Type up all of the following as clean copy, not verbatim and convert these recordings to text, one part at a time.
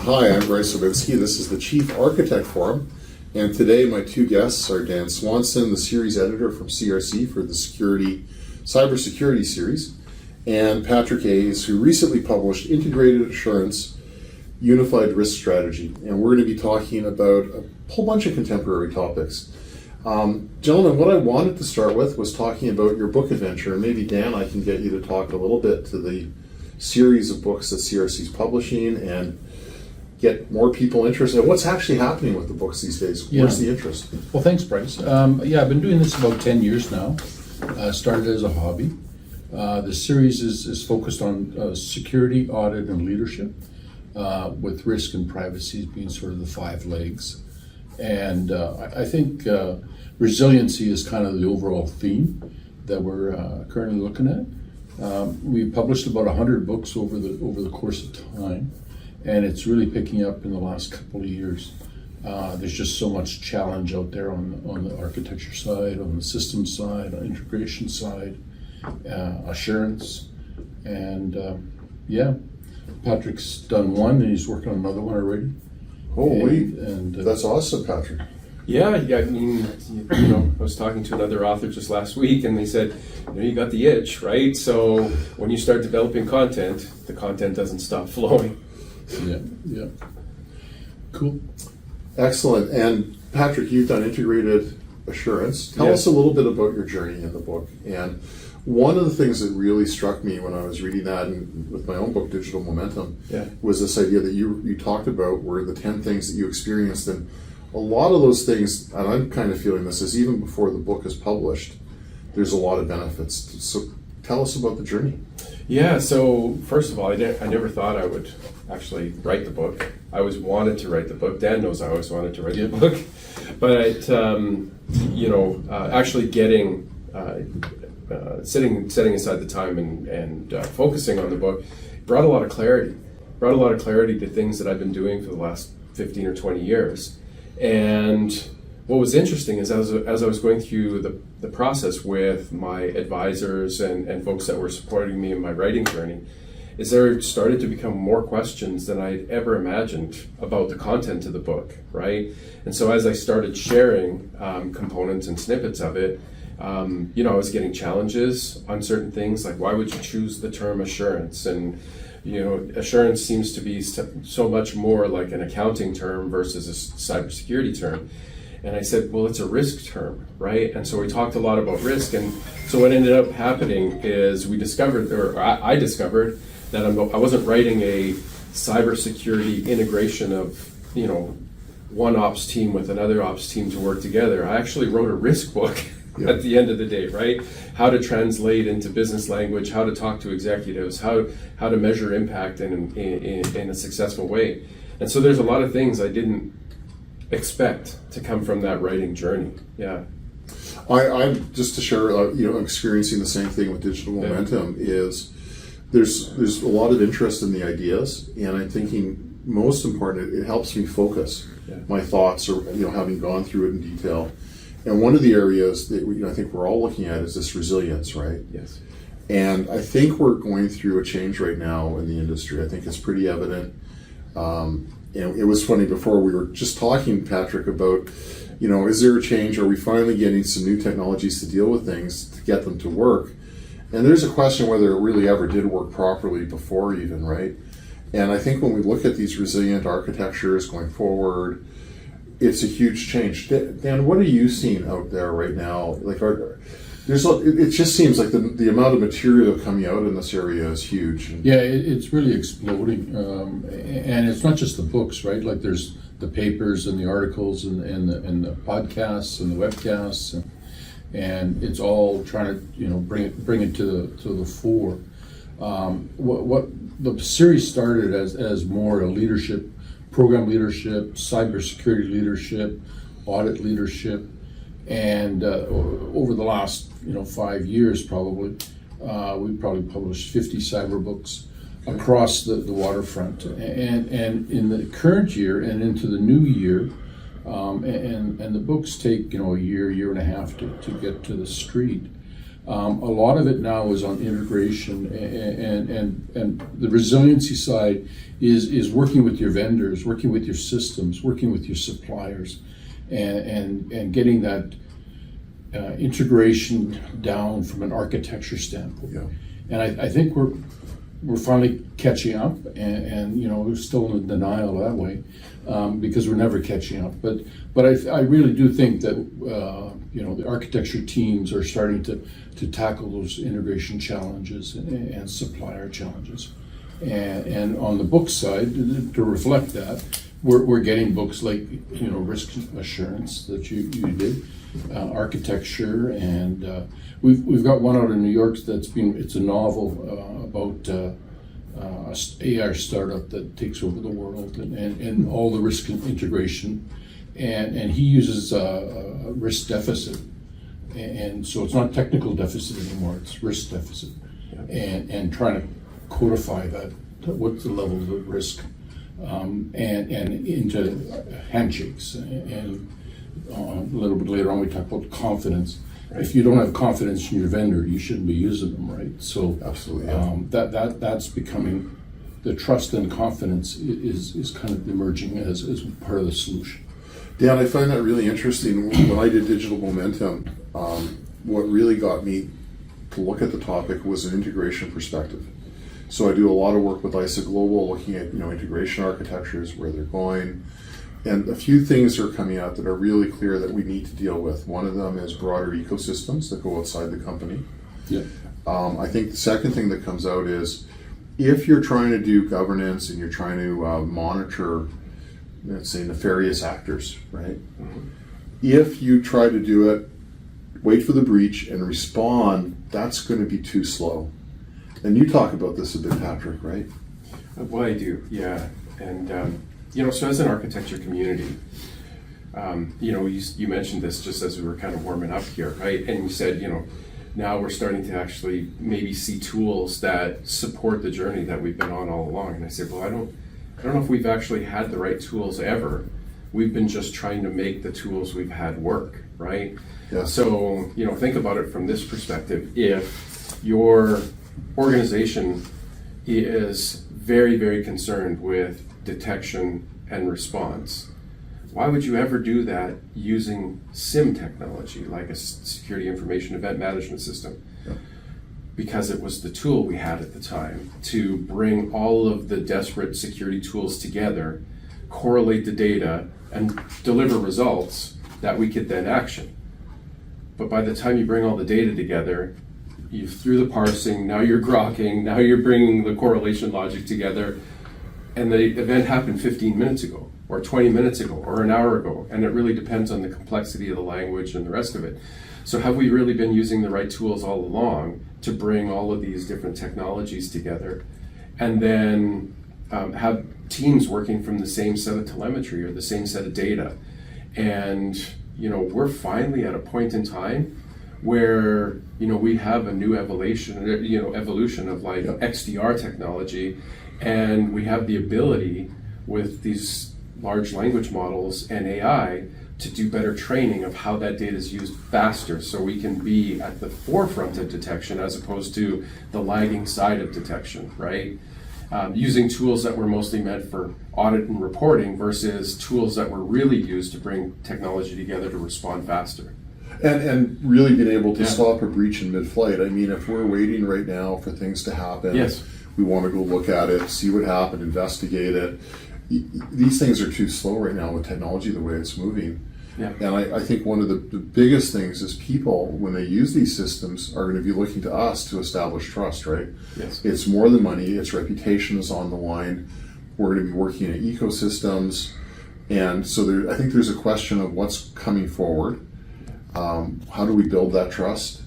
Hi, I'm Brice. This is the Chief Architect Forum, and today my two guests are Dan Swanson, the series editor from CRC for the Cybersecurity series, and Patrick Hayes, who recently published Integrated Assurance, Unified Risk Strategy. And we're going to be talking about a whole bunch of contemporary topics. Gentlemen, what I wanted to start with was talking about your book adventure, and maybe Dan, I can get you to talk a little bit to the series of books that CRC is publishing and get more people interested in what's actually happening with the books these days. Where's the interest? Well, thanks, Brice. I've been doing this about 10 years now. Started as a hobby. The series is focused on security, audit, and leadership, with risk and privacy being sort of the five legs. And I think resiliency is kind of the overall theme that we're currently looking at. We published about 100 books over the course of time, and it's really picking up in the last couple of years. There's just so much challenge out there on the architecture side, on the system side, on integration side, assurance, and Patrick's done one, and he's working on another one already. Holy, that's awesome, Patrick. Yeah, I mean, I was talking to another author just last week, and they said, you got the itch, right? So when you start developing content, the content doesn't stop flowing. Yeah. Cool. Excellent. And Patrick, you've done Integrated Assurance. Tell us a little bit about your journey in the book. And one of the things that really struck me when I was reading that, and with my own book, Digital Momentum, was this idea that you talked about were the 10 things that you experienced. And a lot of those things, and I'm kind of feeling this, is even before the book is published, there's a lot of benefits. So tell us about the journey. Yeah, so first of all, I never thought I would actually write the book. I always wanted to write the book. Dan knows I always wanted to write the book. But, actually getting, setting aside the time and focusing on the book brought a lot of clarity. Brought a lot of clarity to things that I've been doing for the last 15 or 20 years. And what was interesting is as I was going through the process with my advisors and folks that were supporting me in my writing journey, is there started to become more questions than I'd ever imagined about the content of the book, right? And so as I started sharing components and snippets of it, I was getting challenges on certain things, like why would you choose the term assurance? And assurance seems to be so much more like an accounting term versus a cybersecurity term. And I said, well, it's a risk term, right? And so we talked a lot about risk. And so what ended up happening is I discovered that I wasn't writing a cybersecurity integration of, one ops team with another ops team to work together. I actually wrote a risk book at the end of the day, right? How to translate into business language, how to talk to executives, how to measure impact in a successful way. And so there's a lot of things I didn't expect to come from that writing journey. Yeah. I'm just to share, experiencing the same thing with Digital Momentum is there's a lot of interest in the ideas, and I'm thinking most important, it helps me focus my thoughts, or having gone through it in detail. And one of the areas that I think we're all looking at is this resilience, right? Yes. And I think we're going through a change right now in the industry. I think it's pretty evident. It was funny before we were just talking, Patrick, about, is there a change? Are we finally getting some new technologies to deal with things, to get them to work? And there's a question whether it really ever did work properly before even, right? And I think when we look at these resilient architectures going forward, it's a huge change. Dan, what are you seeing out there right now? It just seems like the amount of material coming out in this area is huge. Yeah, it's really exploding, and it's not just the books, right? Like there's the papers and the articles and the podcasts and the webcasts, and it's all trying to bring it to the fore. What the series started as more a leadership, program leadership, cybersecurity leadership, audit leadership. And over the last 5 years, probably we've probably published 50 cyber books across the waterfront. And in the current year and into the new year, and the books take a year and a half to get to the street. A lot of it now is on integration, and the resiliency side is working with your vendors, working with your systems, working with your suppliers, and getting that integration down from an architecture standpoint. Yeah. And I think we're finally catching up, and we're still in denial that way, because we're never catching up. But I really do think that the architecture teams are starting to tackle those integration challenges and supplier challenges. And on the book side, to reflect that, we're getting books like Risk Assurance that you did, architecture, and we've got one out in New York it's a novel about a AR startup that takes over the world and all the risk integration, and he uses a risk deficit, and so it's not technical deficit anymore, it's risk deficit, and trying to codify that, what's the level of risk, and into handshakes, and a little bit later on we talk about confidence. If you don't have confidence in your vendor, you shouldn't be using them, right? So Absolutely. That's becoming, the trust and confidence is kind of emerging as part of the solution. Dan, I find that really interesting. When I did Digital Momentum, what really got me to look at the topic was an integration perspective. So I do a lot of work with ISA Global, looking at integration architectures, where they're going, and a few things are coming out that are really clear that we need to deal with. One of them is broader ecosystems that go outside the company. Yeah. I think the second thing that comes out is, if you're trying to do governance and you're trying to monitor, let's say, nefarious actors, right? Mm-hmm. If you try to do it, wait for the breach and respond, that's going to be too slow. And you talk about this a bit, Patrick, right? Well, I do, yeah. And so as an architecture community, you mentioned this just as we were kind of warming up here, right? And you said, now we're starting to actually maybe see tools that support the journey that we've been on all along. And I said, well, I don't know if we've actually had the right tools ever. We've been just trying to make the tools we've had work, right? Yeah. So, think about it from this perspective. If your organization is very, very concerned with detection and response, why would you ever do that using SIM technology, like a security information event management system? Yeah. Because it was the tool we had at the time to bring all of the disparate security tools together, correlate the data, and deliver results that we could then action. But by the time you bring all the data together, you've through the parsing, now you're grokking, now you're bringing the correlation logic together, and the event happened 15 minutes ago, or 20 minutes ago, or an hour ago, and it really depends on the complexity of the language and the rest of it. So have we really been using the right tools all along to bring all of these different technologies together, and then have teams working from the same set of telemetry or the same set of data? And we're finally at a point in time where we have a new evolution of like XDR technology, and we have the ability with these large language models and AI to do better training of how that data is used faster, so we can be at the forefront of detection as opposed to the lagging side of detection, right? Using tools that were mostly meant for audit and reporting versus tools that were really used to bring technology together to respond faster. And really being able to stop a breach in mid-flight. I mean, if we're waiting right now for things to happen, yes, we want to go look at it, see what happened, investigate it. These things are too slow right now with technology the way it's moving. Yeah. And I think one of the biggest things is people, when they use these systems, are going to be looking to us to establish trust, right? Yes. It's more than money, its reputation is on the line. We're going to be working in ecosystems. And so I think there's a question of what's coming forward. How do we build that trust?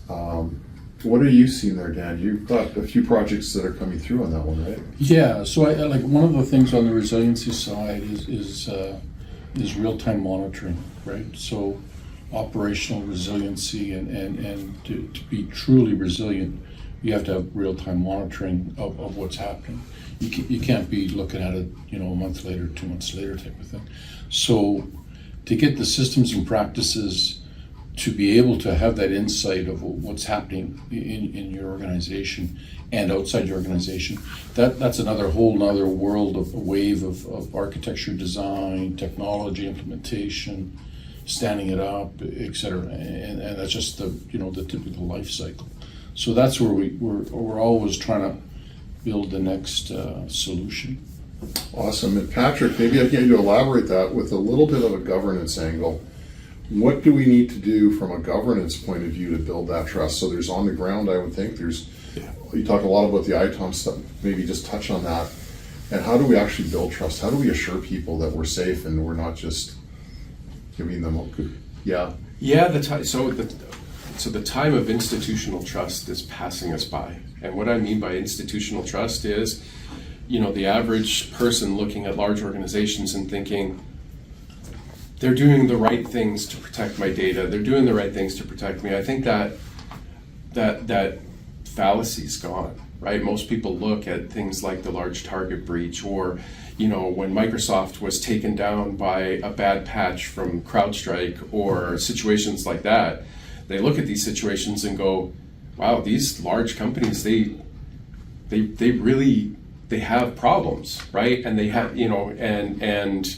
What are you seeing there, Dan? You've got a few projects that are coming through on that one, right? Yeah, so I like one of the things on the resiliency side is real-time monitoring, right? So operational resiliency and to be truly resilient, you have to have real-time monitoring of what's happening. You can't be looking at it, a month later, 2 months later type of thing. So to get the systems and practices to be able to have that insight of what's happening in your organization and outside your organization, that's another whole nother world of a wave of architecture, design, technology, implementation, standing it up, et cetera. And that's just the typical life cycle. So that's where we're always trying to build the next solution. Awesome. And Patrick, maybe I get you to elaborate that with a little bit of a governance angle. What do we need to do from a governance point of view to build that trust? So there's on the ground, I would think, you talk a lot about the ITOM stuff, maybe just touch on that. And how do we actually build trust? How do we assure people that we're safe and we're not just giving them So the time of institutional trust is passing us by. And what I mean by institutional trust is, the average person looking at large organizations and thinking, they're doing the right things to protect my data, they're doing the right things to protect me. I think that fallacy's gone, right? Most people look at things like the large Target breach, or when Microsoft was taken down by a bad patch from CrowdStrike, or situations like that. They look at these situations and go, wow, these large companies, they have problems, right? And they have, and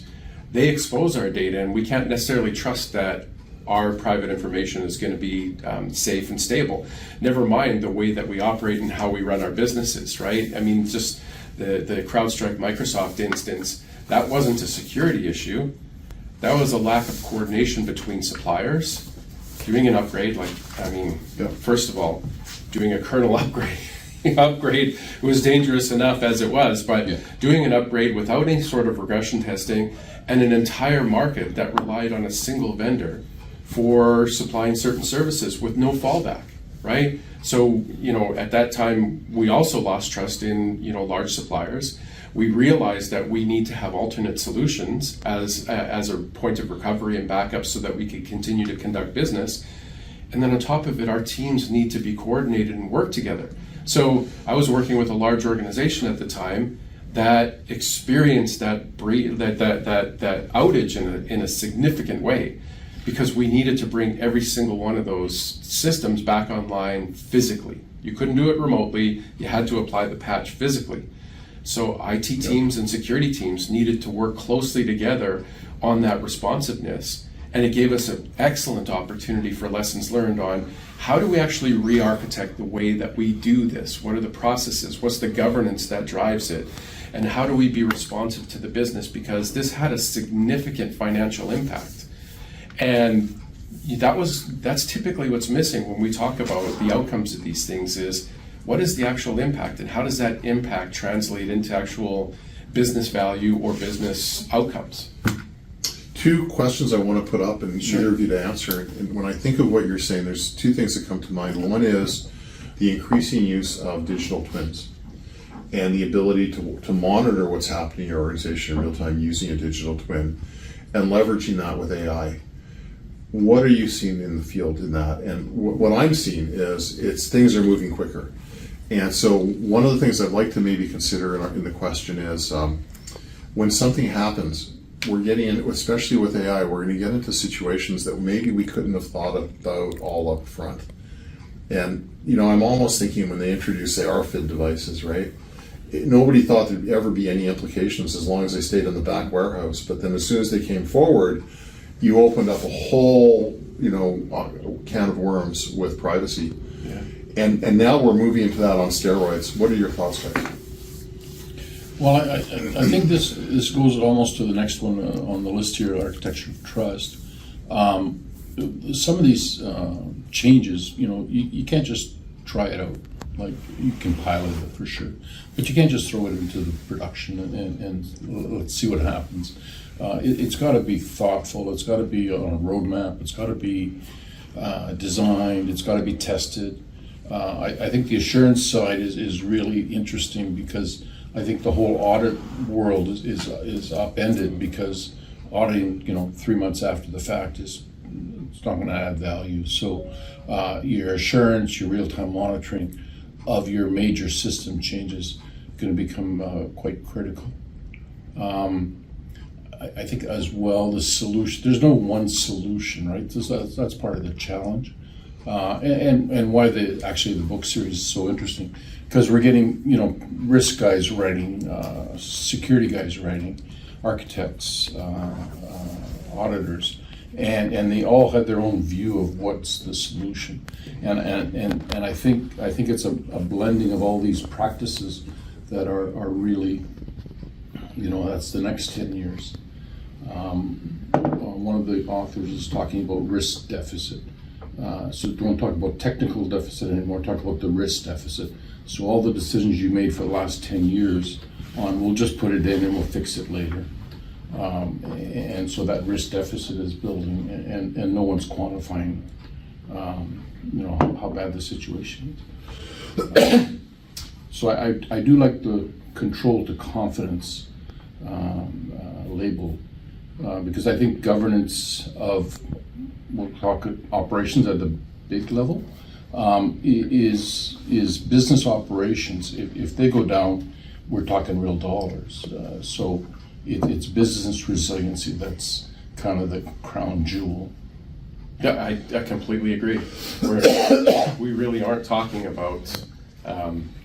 they expose our data, and we can't necessarily trust that our private information is going to be safe and stable. Never mind the way that we operate and how we run our businesses, right? I mean, just the CrowdStrike Microsoft instance, that wasn't a security issue. That was a lack of coordination between suppliers. Doing an upgrade, first of all, doing a kernel upgrade was dangerous enough as it was, but doing an upgrade without any sort of regression testing, and an entire market that relied on a single vendor for supplying certain services with no fallback, right? So, at that time, we also lost trust in, large suppliers. We realized that we need to have alternate solutions as a point of recovery and backup so that we could continue to conduct business. And then on top of it, our teams need to be coordinated and work together. So I was working with a large organization at the time that experienced that outage in a significant way, because we needed to bring every single one of those systems back online physically. You couldn't do it remotely. You had to apply the patch physically. So IT teams and security teams needed to work closely together on that responsiveness. And it gave us an excellent opportunity for lessons learned on how do we actually re-architect the way that we do this? What are the processes? What's the governance that drives it? And how do we be responsive to the business? Because this had a significant financial impact. And that's typically what's missing when we talk about the outcomes of these things is, what is the actual impact, and how does that impact translate into actual business value or business outcomes? Two questions I want to put up and either of you to answer. And when I think of what you're saying, there's two things that come to mind. One is the increasing use of digital twins and the ability to monitor what's happening in your organization in real time using a digital twin and leveraging that with AI. What are you seeing in the field in that? And what I'm seeing is things are moving quicker. And so one of the things I'd like to maybe consider in the question is when something happens, we're getting into, especially with AI, we're going to get into situations that maybe we couldn't have thought about all up front. And, I'm almost thinking when they introduced, say, RFID devices, right? Nobody thought there'd ever be any implications as long as they stayed in the back warehouse. But then as soon as they came forward, you opened up a whole, can of worms with privacy. Yeah. And now we're moving into that on steroids. What are your thoughts, guys? Well, I think this goes almost to the next one on the list here, architecture trust. Some of these changes, you can't just try it out. Like, you can pilot it for sure, but you can't just throw it into the production and let's see what happens. It's got to be thoughtful. It's got to be on a roadmap. It's got to be designed. It's got to be tested. I think the assurance side is really interesting, because I think the whole audit world is upended, because auditing 3 months after the fact it's not going to add value. So your assurance, your real-time monitoring of your major system changes going to become quite critical. I think as well the solution. There's no one solution, right? That's part of the challenge, and why the book series is so interesting, because we're getting risk guys writing, security guys writing, architects, auditors, and they all have their own view of what's the solution, and I think it's a blending of all these practices that are really, that's the next 10 years. One of the authors is talking about risk deficit. So don't talk about technical deficit anymore, talk about the risk deficit. So all the decisions you made for the last 10 years we'll just put it in and we'll fix it later. And so that risk deficit is building, and no one's quantifying, how bad the situation is. So I do like the control to confidence label, because I think governance of, we'll talk operations at the big level, is business operations. If they go down, we're talking real dollars. So it's business resiliency that's kind of the crown jewel. Yeah, I completely agree. We really aren't talking about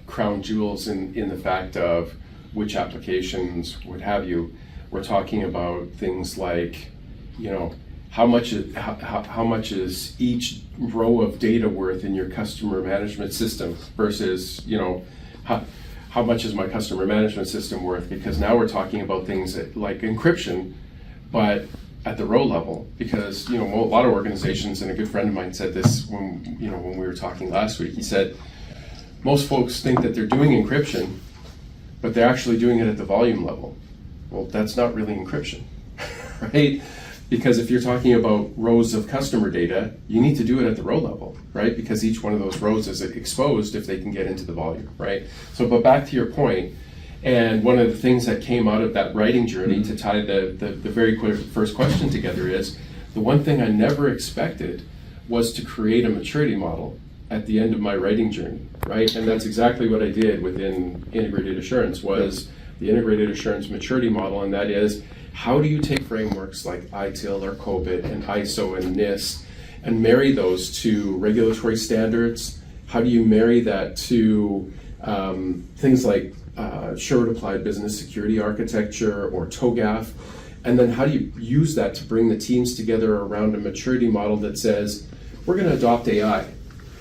crown jewels in the fact of which applications, what have you. We're talking about things like, how much is each row of data worth in your customer management system versus, how much is my customer management system worth? Because now we're talking about things like encryption, but at the row level. Because a lot of organizations, and a good friend of mine said this when we were talking last week. He said most folks think that they're doing encryption, but they're actually doing it at the volume level. Well, that's not really encryption, right? Because if you're talking about rows of customer data, you need to do it at the row level, right? Because each one of those rows is exposed if they can get into the volume, right? So, but back to your point, and one of the things that came out of that writing journey to tie the very first question together is, the one thing I never expected was to create a maturity model at the end of my writing journey, right? And that's exactly what I did within integrated assurance, was the integrated assurance maturity model, and that is, how do you take frameworks like ITIL or COBIT and ISO and NIST and marry those to regulatory standards? How do you marry that to things like Sherwood Applied Business Security Architecture or TOGAF? And then how do you use that to bring the teams together around a maturity model that says, we're going to adopt AI.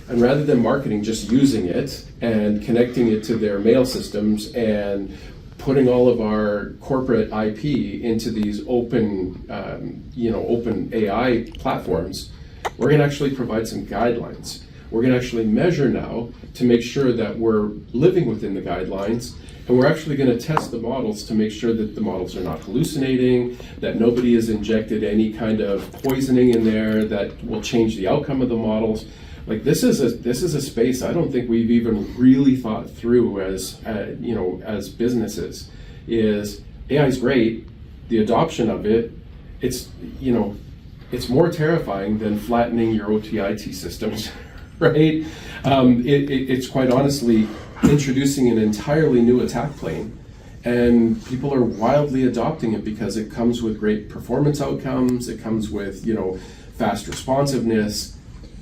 And rather than marketing just using it and connecting it to their mail systems and putting all of our corporate IP into these open AI platforms, we're going to actually provide some guidelines. We're going to actually measure now to make sure that we're living within the guidelines, and we're actually going to test the models to make sure that the models are not hallucinating, that nobody has injected any kind of poisoning in there that will change the outcome of the models. Like, this is a space I don't think we've even really thought through as businesses. Is AI is great, the adoption of it, it's more terrifying than flattening your OT/IT systems, right? It's quite honestly introducing an entirely new attack plane, and people are wildly adopting it because it comes with great performance outcomes, it comes with fast responsiveness.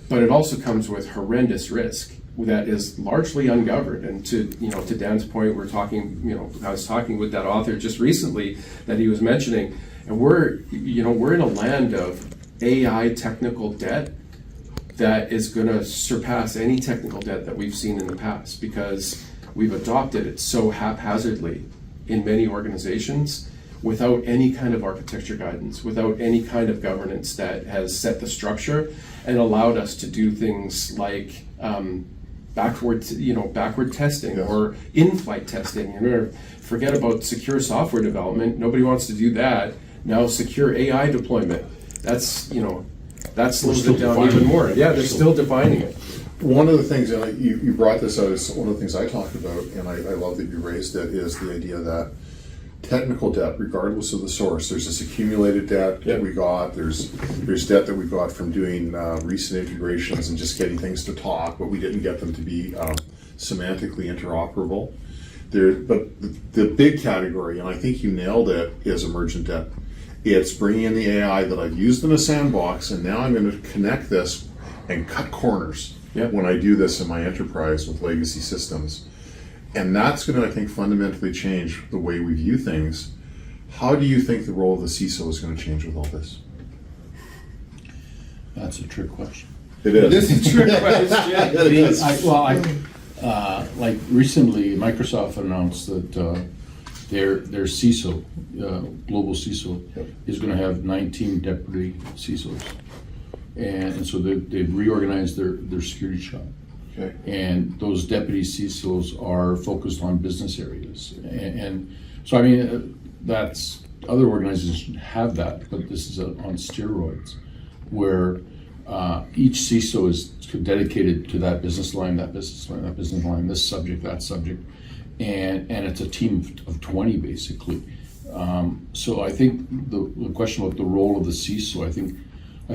But it also comes with horrendous risk that is largely ungoverned. And to Dan's point, I was talking with that author just recently that he was mentioning, and we're in a land of AI technical debt that is going to surpass any technical debt that we've seen in the past, because we've adopted it so haphazardly in many organizations without any kind of architecture guidance, without any kind of governance that has set the structure and allowed us to do things like backward testing or in-flight testing. Forget about secure software development. Nobody wants to do that. Now secure AI deployment. That slows it down even more. Yeah, they're still defining it. One of the things, and you brought this out, is one of the things I talk about, and I love that you raised it, is the idea that technical debt, regardless of the source, there's this accumulated debt that we got, there's debt that we got from doing recent integrations and just getting things to talk, but we didn't get them to be semantically interoperable. But the big category, and I think you nailed it, is emergent debt. It's bringing in the AI that I've used in a sandbox, and now I'm going to connect this and cut corners Yep. when I do this in my enterprise with legacy systems. And that's going to, I think, fundamentally change the way we view things. How do you think the role of the CISO is going to change with all this? That's a trick question. It is. This is a trick question. It is. Like recently, Microsoft announced that their CISO, global CISO, Yep. is going to have 19 deputy CISOs, and so they've reorganized their security shop. Okay. And those deputy CISOs are focused on business areas, and so I mean that's other organizations have that, but this is on steroids, where each CISO is dedicated to that business line, that business line, that business line, this subject, that subject, and it's a team of 20 basically. So I think the question about the role of the CISO, I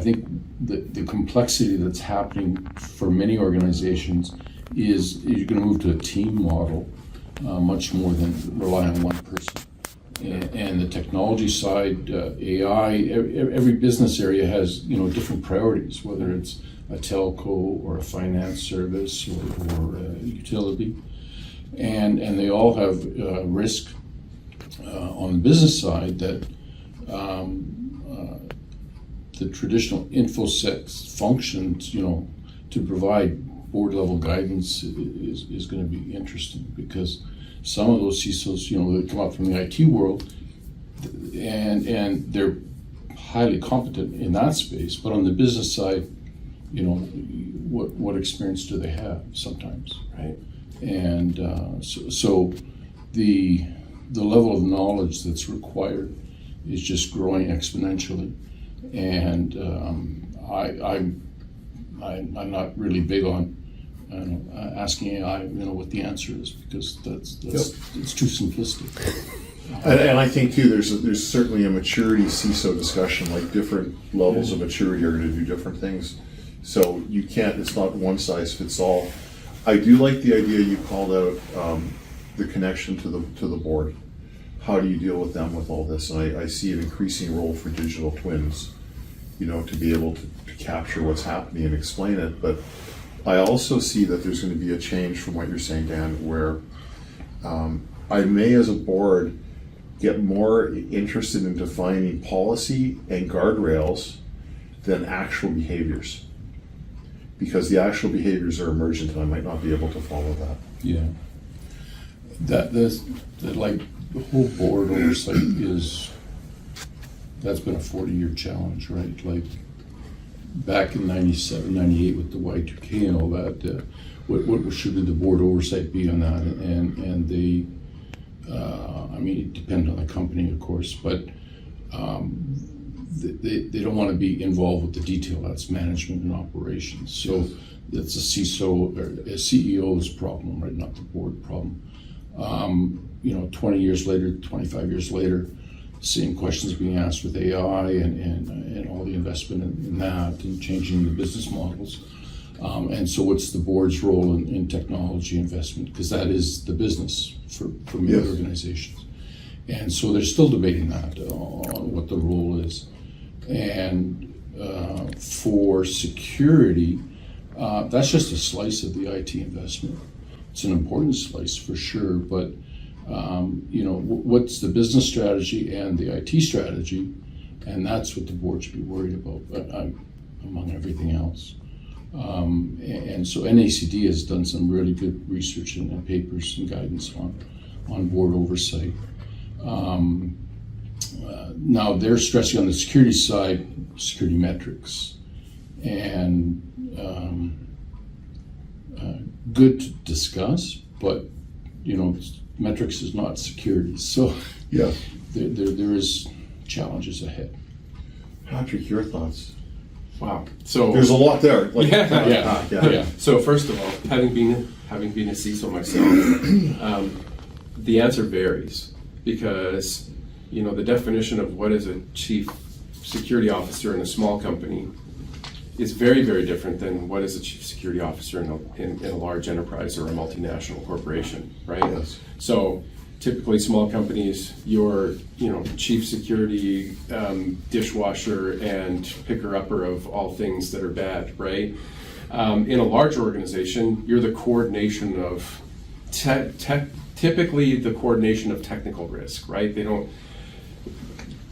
think the complexity that's happening for many organizations is you're going to move to a team model much more than rely on one person. And the technology side, AI, every business area has different priorities, whether it's a telco or a finance service or a utility, and they all have risk on the business side that the traditional InfoSec functions, to provide board level guidance is going to be interesting, because some of those CISOs, they come out from the IT world, and they're highly competent in that space. But on the business side, what experience do they have sometimes, Right. And so the level of knowledge that's required is just growing exponentially, and I'm not really big on asking AI, what the answer is, because that's it's too simplistic. And I think too, there's certainly a maturity CISO discussion. Like different levels of maturity are going to do different things. So you can't. It's not one size fits all. I do like the idea you called out, the connection to the board. How do you deal with them with all this? And I see an increasing role for digital twins, to be able to capture what's happening and explain it. But I also see that there's going to be a change from what you're saying, Dan, where I may, as a board, get more interested in defining policy and guardrails than actual behaviors, because the actual behaviors are emergent and I might not be able to follow that. Yeah. That like the whole board oversight that's been a 40-year challenge, right? Like back in 97, 98 with the Y2K and all that, what should the board oversight be on that? And they, it depends on the company, of course, but they don't want to be involved with the detail. That's management and operations. So that's a CISO or a CEO's problem, right? Not the board problem. 20 years later, 25 years later, same questions being asked with AI and all the investment in that and changing the business models. And so what's the board's role in technology investment? Because that is the business for many Yes. organizations. And so they're still debating that on what the role is. And for security, that's just a slice of the IT investment. It's an important slice for sure, but what's the business strategy and the IT strategy, and that's what the board should be worried about, among everything else. And so NACD has done some really good research and papers and guidance on board oversight. Now they're stressing on the security side, security metrics, and good to discuss, but metrics is not security, so Yeah. there is challenges ahead. Patrick, your thoughts? Wow. So There's a lot there. Like, Yeah. So first of all, having been a CISO myself, the answer varies, because the definition of what is a chief security officer in a small company is very, very different than what is a chief security officer in a large enterprise or a multinational corporation, right? Yes. So typically small companies, your chief security, dishwasher, and picker-upper of all things that are bad, right? In a large organization, you're the coordination of typically the coordination of technical risk, right? They don't.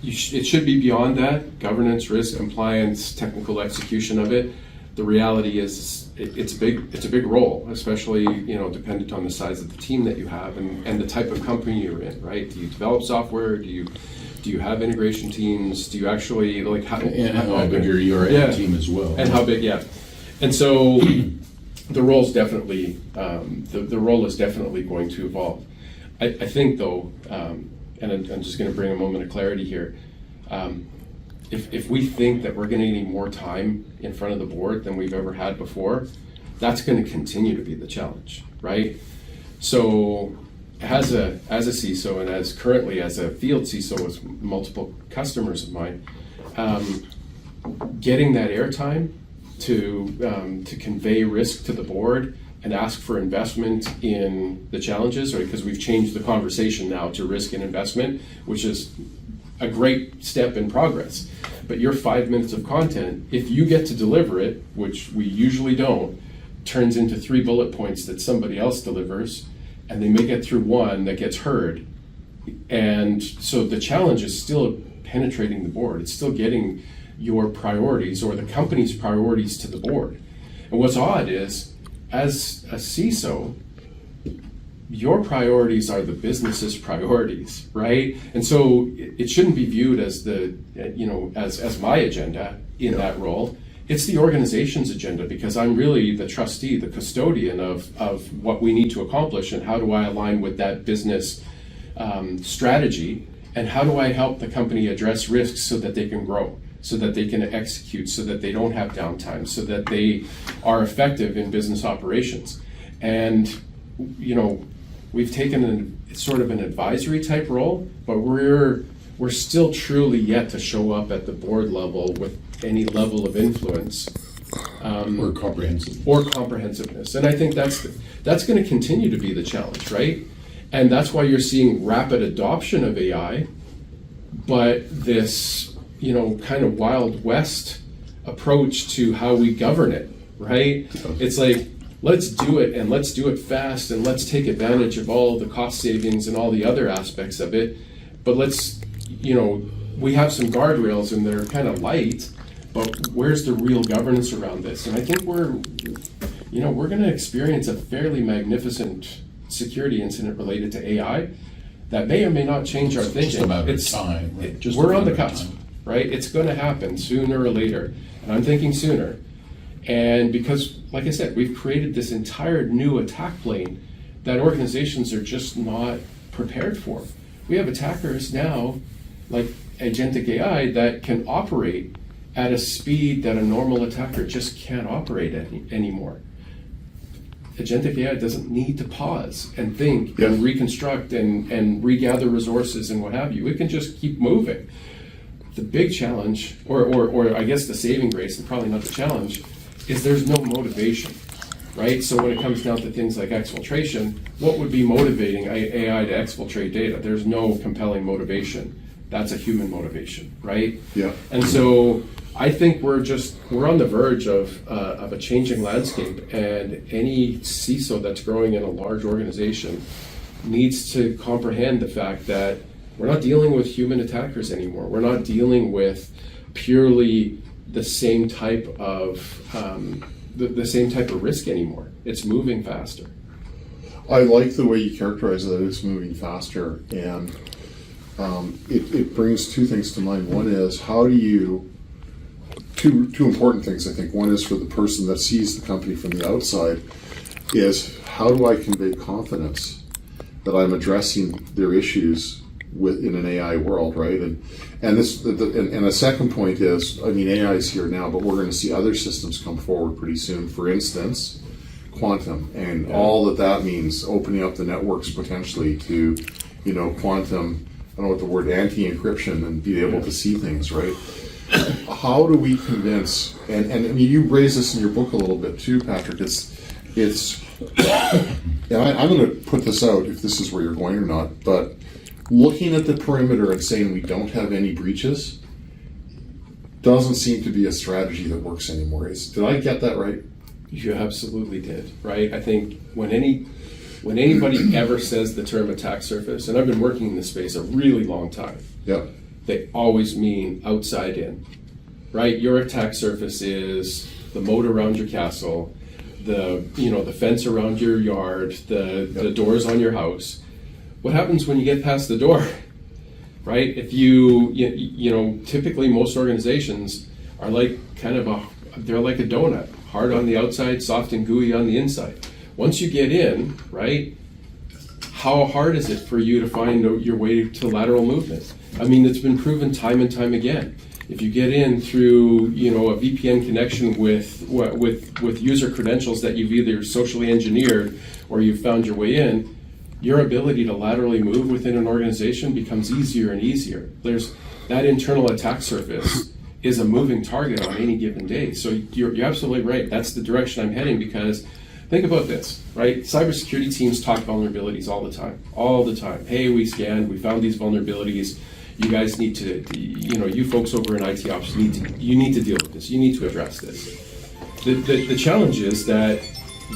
It should be beyond that: governance, risk, compliance, technical execution of it. The reality is, it's a big role, especially dependent on the size of the team that you have and the type of company you're in, right? Do you develop software? Do you have integration teams? Do you actually how big are your team as well? And how big? Yeah. And so the role's definitely the role is definitely going to evolve. I think though, and I'm just going to bring a moment of clarity here. If we think that we're going to need more time in front of the board than we've ever had before, that's going to continue to be the challenge, right? So as a CISO and as currently as a field CISO with multiple customers of mine, getting that airtime to convey risk to the board and ask for investment in the challenges, right? Because we've changed the conversation now to risk and investment, which is a great step in progress. But your 5 minutes of content, if you get to deliver it, which we usually don't, turns into 3 bullet points that somebody else delivers, and they may get through one that gets heard. And so the challenge is still penetrating the board. It's still getting your priorities or the company's priorities to the board. And what's odd is, as a CISO, your priorities are the business's priorities, right? And so it shouldn't be viewed as as my agenda in that role. It's the organization's agenda, because I'm really the trustee, the custodian of what we need to accomplish, and how do I align with that business strategy, and how do I help the company address risks so that they can grow, so that they can execute, so that they don't have downtime, so that they are effective in business operations. And we've taken sort of an advisory type role, but we're still truly yet to show up at the board level with any level of influence or comprehensiveness. And I think that's going to continue to be the challenge, right? And that's why you're seeing rapid adoption of AI, but this kind of Wild West approach to how we govern it, right? It's like, let's do it, and let's do it fast, and let's take advantage of all the cost savings and all the other aspects of it. But let's, we have some guardrails and they're kind of light, but where's the real governance around this? And I think we're going to experience a fairly magnificent security incident related to AI that may or may not change our thinking. Just a matter of time. Right? We're on the cusp, right? It's going to happen sooner or later, and I'm thinking sooner. And because, like I said, we've created this entire new attack plane that organizations are just not prepared for. We have attackers now, like agentic AI, that can operate at a speed that a normal attacker just can't operate at anymore. Agentic AI doesn't need to pause and think and reconstruct and regather resources and what have you. It can just keep moving. The big challenge, or I guess the saving grace, and probably not the challenge, is there's no motivation, right? So when it comes down to things like exfiltration, what would be motivating AI to exfiltrate data? There's no compelling motivation. That's a human motivation, right? Yeah. And so I think we're on the verge of a changing landscape, and any CISO that's growing in a large organization needs to comprehend the fact that we're not dealing with human attackers anymore. We're not dealing with purely the same type of risk anymore. It's moving faster. I like the way you characterize that it's moving faster, and it brings two things to mind. One is, how do you, two important things I think. One is for the person that sees the company from the outside, is how do I convey confidence that I'm addressing their issues in an AI world, right? And a second point is, AI is here now, but we're going to see other systems come forward pretty soon. For instance, quantum, and all that means, opening up the networks potentially to, quantum, I don't know what the word, anti-encryption, and be able to see things, right? How do we convince, and you raise this in your book a little bit too, Patrick, it's and I'm going to put this out if this is where you're going or not, but looking at the perimeter and saying we don't have any breaches doesn't seem to be a strategy that works anymore. Did I get that right? You absolutely did, right? I think when anybody ever says the term attack surface, and I've been working in this space a really long time, Yep. they always mean outside in, right? Your attack surface is the moat around your castle, the fence around your yard, the doors on your house. What happens when you get past the door, right? If typically most organizations are like they're like a donut, hard on the outside, soft and gooey on the inside. Once you get in, right, how hard is it for you to find your way to lateral movement? I mean, it's been proven time and time again. If you get in through, a VPN connection with user credentials that you've either socially engineered or you've found your way in, your ability to laterally move within an organization becomes easier and easier. There's that internal attack surface is a moving target on any given day. So you're absolutely right. That's the direction I'm heading, because think about this, right? Cybersecurity teams talk vulnerabilities all the time. Hey, we scanned, we found these vulnerabilities. You guys need to, you folks over in IT ops need to deal with this. You need to address this. The challenge is that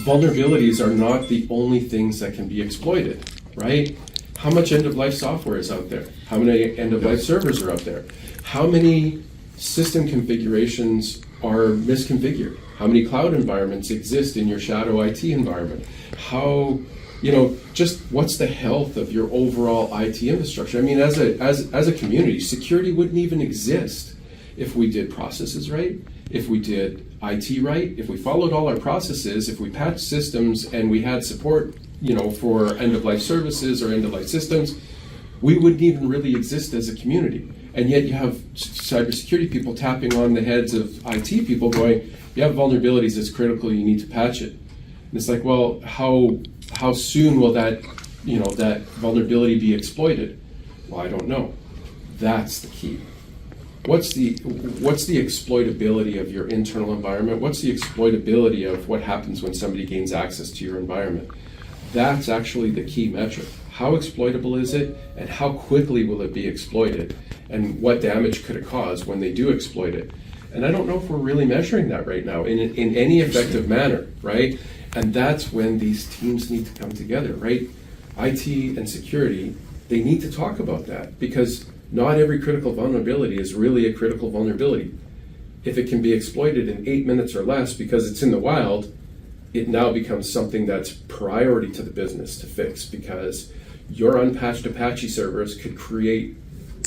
vulnerabilities are not the only things that can be exploited, right? How much end-of-life software is out there? How many end-of-life servers are out there? How many system configurations are misconfigured? How many cloud environments exist in your shadow IT environment? How, just what's the health of your overall IT infrastructure? I mean, as a community, security wouldn't even exist if we did processes right, if we did IT right, if we followed all our processes, if we patched systems and we had support, for end-of-life services or end-of-life systems, we wouldn't even really exist as a community. And yet you have cybersecurity people tapping on the heads of IT people going, you have vulnerabilities, it's critical, you need to patch it. And it's like, well, how soon will that vulnerability be exploited? Well, I don't know. That's the key. What's the exploitability of your internal environment? What's the exploitability of what happens when somebody gains access to your environment? That's actually the key metric. How exploitable is it, and how quickly will it be exploited, and what damage could it cause when they do exploit it? And I don't know if we're really measuring that right now in any effective manner, right? And that's when these teams need to come together, right? IT and security, they need to talk about that, because not every critical vulnerability is really a critical vulnerability. If it can be exploited in 8 minutes or less because it's in the wild, it now becomes something that's priority to the business to fix, because your unpatched Apache servers could create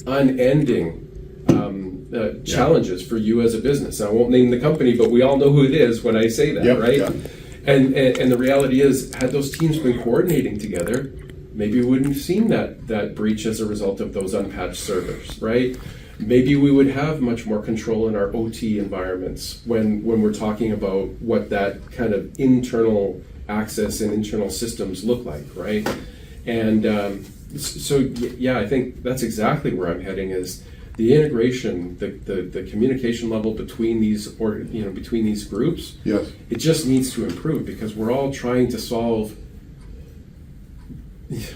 unending challenges for you as a business. I won't name the company, but we all know who it is when I say that, right? Yeah. And the reality is, had those teams been coordinating together, maybe we wouldn't have seen that breach as a result of those unpatched servers, right? Maybe we would have much more control in our OT environments when we're talking about what that kind of internal access and internal systems look like, right? And I think that's exactly where I'm heading, is the integration, the communication level between these between these groups. Yes. It just needs to improve, because we're all trying to solve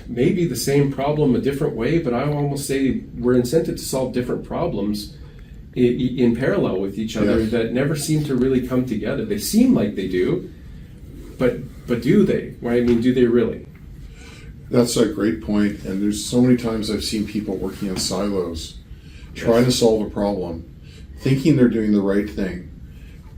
maybe the same problem a different way, but I almost say we're incented to solve different problems in parallel with each other. Yes. That never seem to really come together. They seem like they do, but do they? Right? I mean, do they really? That's a great point. And there's so many times I've seen people working in silos, trying to solve a problem, thinking they're doing the right thing,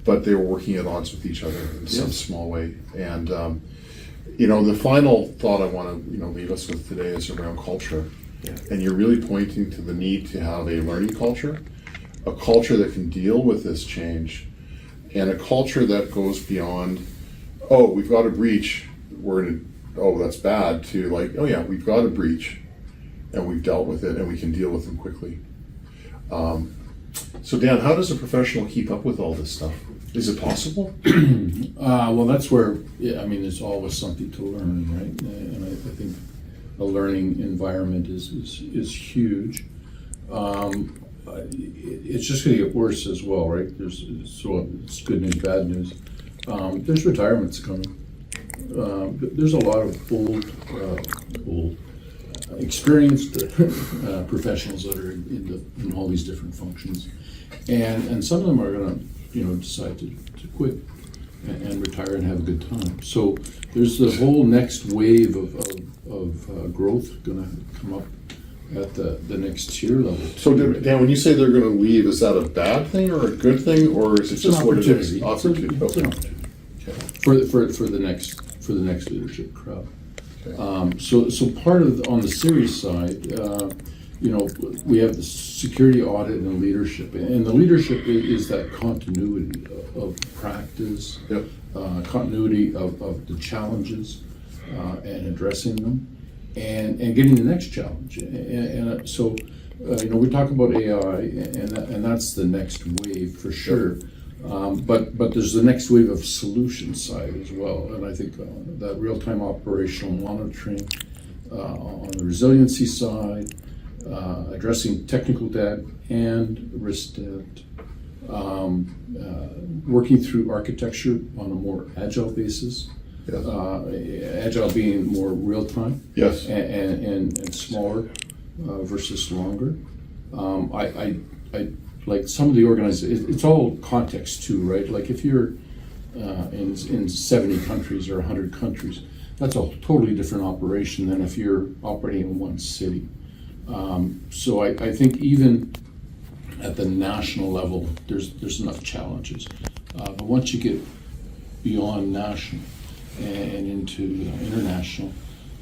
but they were working at odds with each other in some small way. And the final thought I want to leave us with today is around culture. Yeah. And you're really pointing to the need to have a learning culture, a culture that can deal with this change, and a culture that goes beyond, oh, we've got a breach, that's bad, to like, oh yeah, we've got a breach and we've dealt with it and we can deal with them quickly. So Dan, how does a professional keep up with all this stuff? Is it possible? Well, that's where, there's always something to learn, right? And I think a learning environment is huge. It's just going to get worse as well, right? So it's good news, bad news. There's retirements coming. there's a lot of experienced professionals that are in all these different functions, and some of them are going to decide to quit and retire and have a good time. So there's the whole next wave of growth going to come up at the next tier level. So Dan, when you say they're going to leave, is that a bad thing or a good thing, or is it just what it is? It's an opportunity. Okay. For the next leadership crowd. Okay. So part of on the series side, we have the security audit and leadership, and the leadership is that continuity of practice, Yep. Continuity of the challenges and addressing them, and getting the next challenge. And so we talk about AI, and that's the next wave for sure. But there's the next wave of solution side as well, and I think that real-time operational monitoring on the resiliency side, addressing technical debt and risk debt, working through architecture on a more agile basis. Yes. Agile being more real-time. Yes. And smaller versus longer. I like some of the organizations, it's all context too, right? Like if you're in 70 countries or 100 countries, that's a totally different operation than if you're operating in one city. So I think even at the national level, there's enough challenges. But once you get beyond national and into international,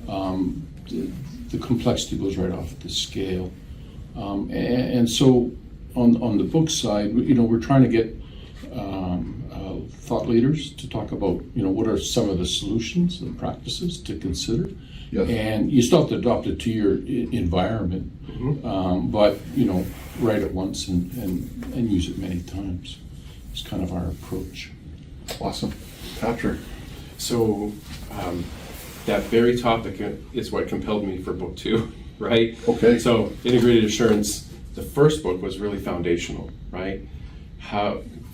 the complexity goes right off the scale. And so on the book side, we're trying to get thought leaders to talk about, what are some of the solutions and practices to consider. Yes. And you still have to adopt it to your environment, but, write it once and use it many times. It's kind of our approach. Awesome. Patrick. So that very topic is what compelled me for book 2, right? Okay. So integrated assurance, the first book was really foundational, right?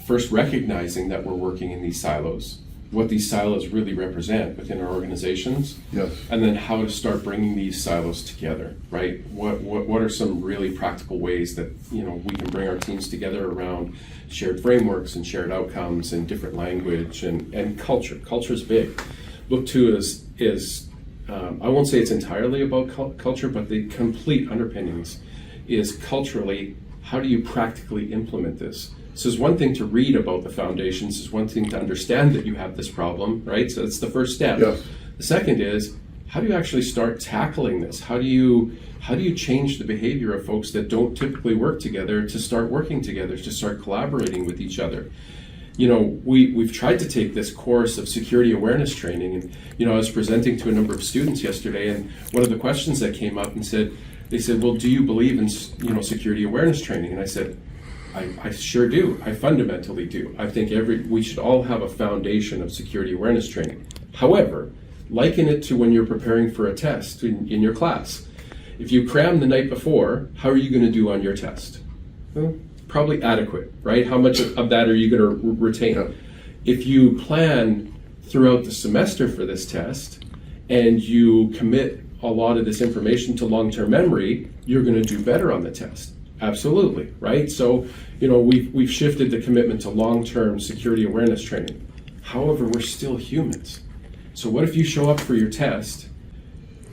First recognizing that we're working in these silos, what these silos really represent within our organizations, Yes. and then how to start bringing these silos together, right? What are some really practical ways that we can bring our teams together around shared frameworks and shared outcomes and different language and culture. Culture is big. Book 2 is I won't say it's entirely about culture, but the complete underpinnings is culturally, how do you practically implement this? So it's one thing to read about the foundations, it's one thing to understand that you have this problem, right? So it's the first step. Yes. The second is, how do you actually start tackling this? How do you change the behavior of folks that don't typically work together to start working together, to start collaborating with each other? We've tried to take this course of security awareness training, and I was presenting to a number of students yesterday, and one of the questions that came up they said, well, do you believe in security awareness training? And I said, I sure do. I fundamentally do. I think we should all have a foundation of security awareness training. However, liken it to when you're preparing for a test in your class. If you cram the night before, how are you going to do on your test? Well, probably adequate, right? How much of that are you going to retain? Yeah. If you plan throughout the semester for this test and you commit a lot of this information to long-term memory, you're going to do better on the test. Absolutely, right? So, we've shifted the commitment to long-term security awareness training. However, we're still humans. So what if you show up for your test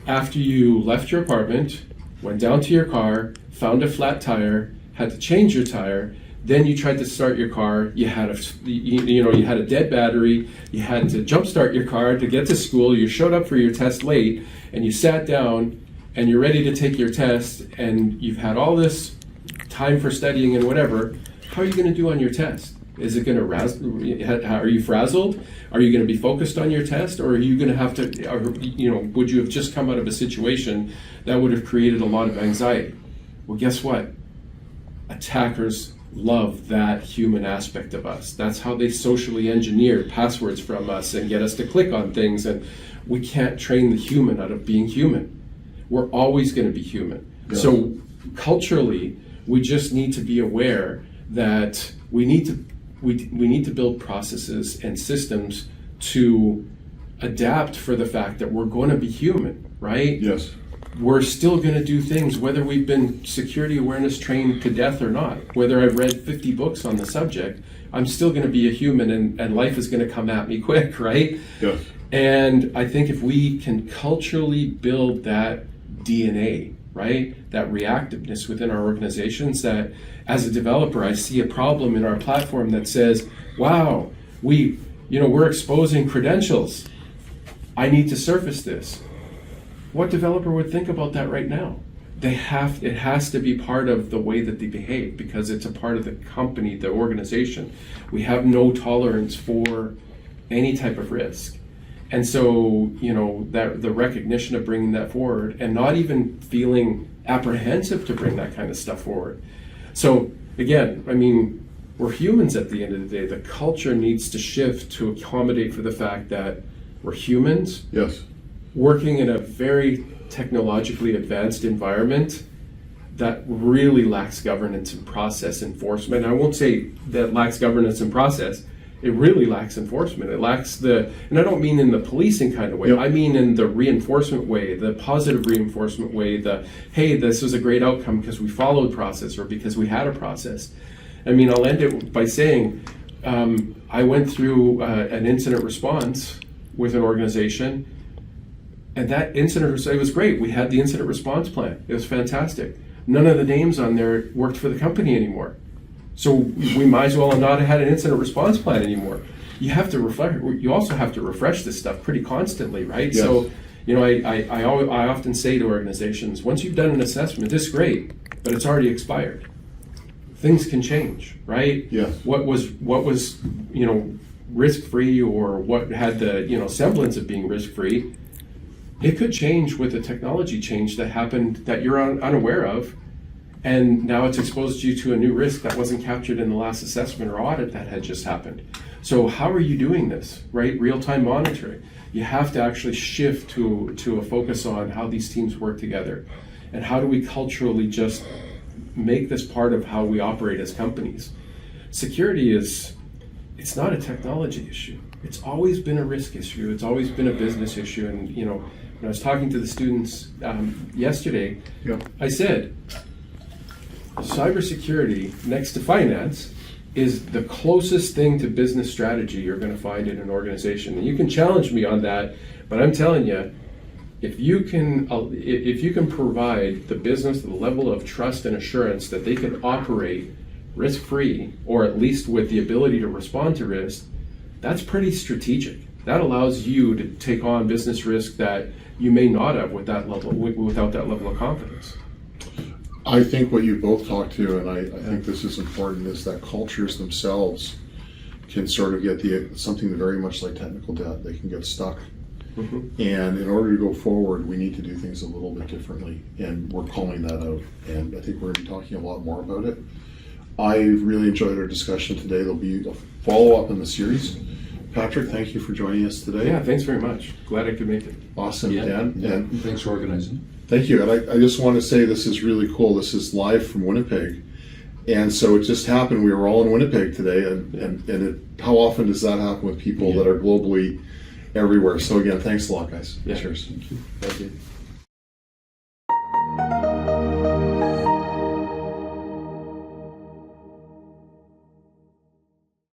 after you left your apartment, went down to your car, found a flat tire, had to change your tire, then you tried to start your car, you had a dead battery, you had to jumpstart your car to get to school, you showed up for your test late, and you sat down and you're ready to take your test, and you've had all this time for studying and whatever. How are you going to do on your test? Is it going to are you frazzled? Are you going to be focused on your test, or are you going to have to, would you have just come out of a situation that would have created a lot of anxiety? Well, guess what? Attackers love that human aspect of us. That's how they socially engineer passwords from us and get us to click on things, and we can't train the human out of being human. We're always going to be human. Yeah. So culturally, we just need to be aware that we need to build processes and systems to adapt for the fact that we're going to be human, right? Yes. We're still going to do things whether we've been security awareness trained to death or not. Whether I've read 50 books on the subject, I'm still going to be a human, and life is going to come at me quick, right? Yes. And I think if we can culturally build that DNA, right, that reactiveness within our organizations, that as a developer, I see a problem in our platform that says, wow, we're exposing credentials. I need to surface this. What developer would think about that right now? It has to be part of the way that they behave, because it's a part of the company, the organization. We have no tolerance for any type of risk. And so, that the recognition of bringing that forward, and not even feeling apprehensive to bring that kind of stuff forward. So again, we're humans at the end of the day. The culture needs to shift to accommodate for the fact that we're humans. Yes. Working in a very technologically advanced environment that really lacks governance and process enforcement. I won't say that lacks governance and process. It really lacks enforcement. It lacks and I don't mean in the policing kind of way. Yep. I mean in the reinforcement way, the positive reinforcement way, hey, this was a great outcome because we followed process or because we had a process. I'll end it by saying I went through an incident response with an organization, and that it was great. We had the incident response plan. It was fantastic. None of the names on there worked for the company anymore. So we might as well not have had an incident response plan anymore. You have to refresh. You also have to refresh this stuff pretty constantly, right? Yes. So, I often say to organizations, once you've done an assessment, it's great, but it's already expired. Things can change, right? Yes. What was risk-free, or what had the semblance of being risk-free, it could change with a technology change that happened that you're unaware of, and now it's exposed you to a new risk that wasn't captured in the last assessment or audit that had just happened. So how are you doing this, right? Real-time monitoring. You have to actually shift to a focus on how these teams work together, and how do we culturally just make this part of how we operate as companies. Security it's not a technology issue. It's always been a risk issue. It's always been a business issue. And when I was talking to the students yesterday, Yep. I said, cybersecurity next to finance is the closest thing to business strategy you're going to find in an organization. And you can challenge me on that, but I'm telling you, if you can provide the business the level of trust and assurance that they can operate risk-free, or at least with the ability to respond to risk, that's pretty strategic. That allows you to take on business risk that you may not have with that level, without that level of confidence. I think what you both talked to, and I think this is important, is that cultures themselves can sort of get something very much like technical debt. They can get stuck. Mm-hmm. And in order to go forward, we need to do things a little bit differently, and we're calling that out. And I think we're going to be talking a lot more about it. I really enjoyed our discussion today. There'll be a follow-up in the series. Patrick, thank you for joining us today. Yeah, thanks very much. Glad I could make it. Awesome, Yeah, Dan. yeah. And Thanks for organizing. thank you. And I just want to say this is really cool. This is live from Winnipeg. And so it just happened. We were all in Winnipeg today. And how often does that happen with people that are globally everywhere? So again, thanks a lot, guys. Yeah. Cheers. Thank you.